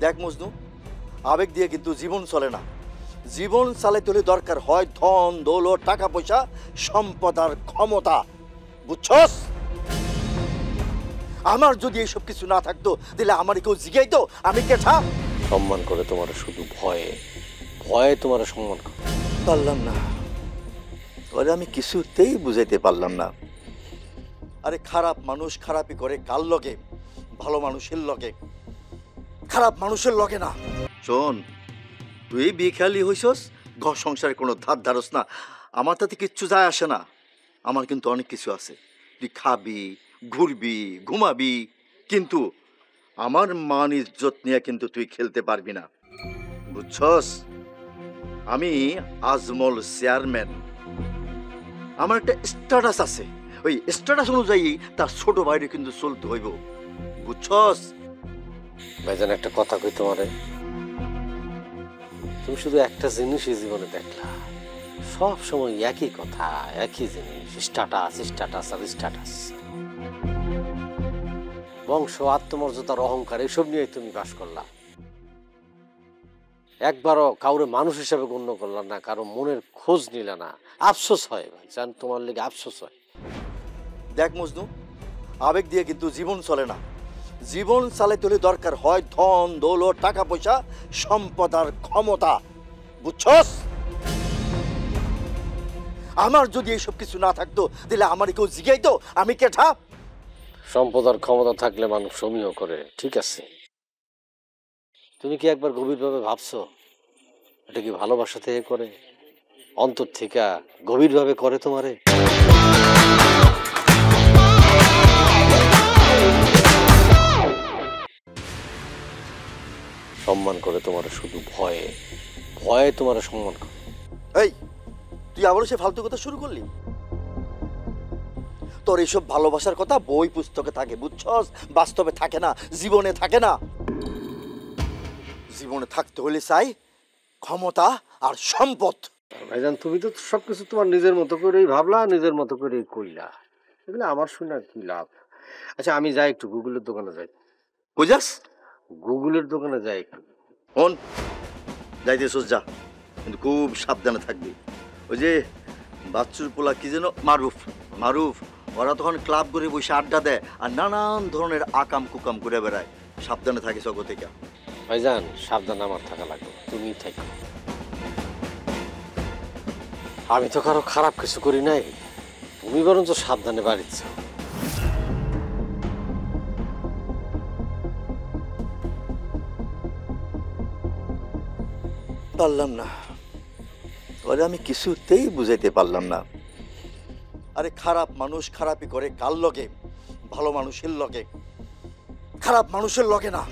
দেখ মজনু, আবেগ দিয়ে কিন্তু জীবন চলে না। জীবন চালাইতে হলে দরকার হয় ধন দৌলত, টাকা পয়সা, সম্পদ আর ক্ষমতা, বুঝছস? আমার যদি এইসব কিছু না থাকতো তাহলে আমার কেউ জিগাইতো আমি কেঠা? সম্মান করে তোমার শুধু ভয়ে ভয়ে তোমার সম্মান করে। পারলাম না, ওরে আমি কিছুতেই বুঝাইতে পারলাম না। আরে খারাপ মানুষ খারাপই করে কার লগে? ভালো মানুষের লগে, খারাপ মানুষের লগে না। শোন, তুই বিখেয়ালি হইছস, ঘর সংসারে কোনো ধার ধারস না। আমার তাতে কিচ্ছু যায় আসে না। আমার কিন্তু অনেক কিছু আছে। তুই খাবি, ঘুরবি, ঘুমাবি, কিন্তু আমার মান ইজ্জত নিয়ে কিন্তু তুই খেলতে পারবি না, বুঝছস? আমি আজমল চেয়ারম্যান, আমার একটা স্ট্যাটাস আছে। ওই স্ট্যাটাস অনুযায়ী তার ছোট ভাইরে কিন্তু চলতে হইব, বুঝছস? ভাইজান একটা কথা কই তোমারে, তুমি শুধু একটা জিনিসই জীবনে দেখলা, সব সময় একই কথা একই জিনিস, স্ট্যাটাস স্ট্যাটাস আর স্ট্যাটাস। বংশ, আত্মমর্যাদার অহংকার এসব নিয়ে তুমি বাস করলা। একবারও কাউরে মানুষ হিসাবে গণ্য করলাম না, কারো মনের খোঁজ নিলে না। আফসোস হয় ভাইজান, তোমার লেগে আফসোস হয়। দেখ মজনু, আবেগ দিয়ে কিন্তু জীবন চলে না। জীবন চালাইতে হলে দরকার হয় ধন দৌলত, টাকা পয়সা, সম্পদ আর ক্ষমতা, বুঝছস? আমার যদি এইসব কিছু না থাকতো তাহলে আমার কেউ জিগাইতো আমি কেঠা? সম্পদ আর ক্ষমতা থাকলে মানুষ সমীহ করে, ঠিক আছে। তুমি কি একবার গভীরভাবে ভাবছো এটা কি ভালোবাসা থেকে করে, অন্তর থেকে গভীরভাবে করে তোমারে? সম্মান করে তোমার শুধু ভয়ে ভয়ে তোমার সম্মান করে। এই, তুই আবারও সে ফালতু কথা শুরু করলি? তোর এইসব ভালোবাসার কথা বই পুস্তকে থাকে, বুঝছস? বাস্তবে থাকে না, জীবনে থাকে না। জীবনে থাকতে হলে চাই ক্ষমতা আর সম্পদ। ভাইজান তুমি তো সবকিছু তোমার নিজের মতো করেই ভাবলা, নিজের মতো করেই কইলা, এগুলো আমার শুনে কি লাভ? আচ্ছা আমি যাই একটু গুগলের দোকানে যাই। বুঝাস? গুগলের দোকানে যাই একটু। হন, যাইতেছস যা, কিন্তু খুব সাবধানে থাকবি। ওই যে বাচ্চুর পোলা কি যেন, মারুফ, মারুফ, ওরা তখন ক্লাব করে বসে আড্ডা দেয় আর নানান ধরনের আকাম কুকাম করে বেড়ায়। সাবধানে থাকিস অগো থেকে। ভাইজান সাবধান আমার থাকা লাগবে, তুমি থাকো। আমি তো কারো খারাপ কিছু করি নাই, তুমি বরঞ্চ সাবধানে বাড়িচ্ছ। পারলাম না, ওরে আমি কিছুতেই বুঝাইতে পারলাম না। আরে খারাপ মানুষ খারাপই করে কার লগে? ভালো মানুষের লগে, খারাপ মানুষের লগে না।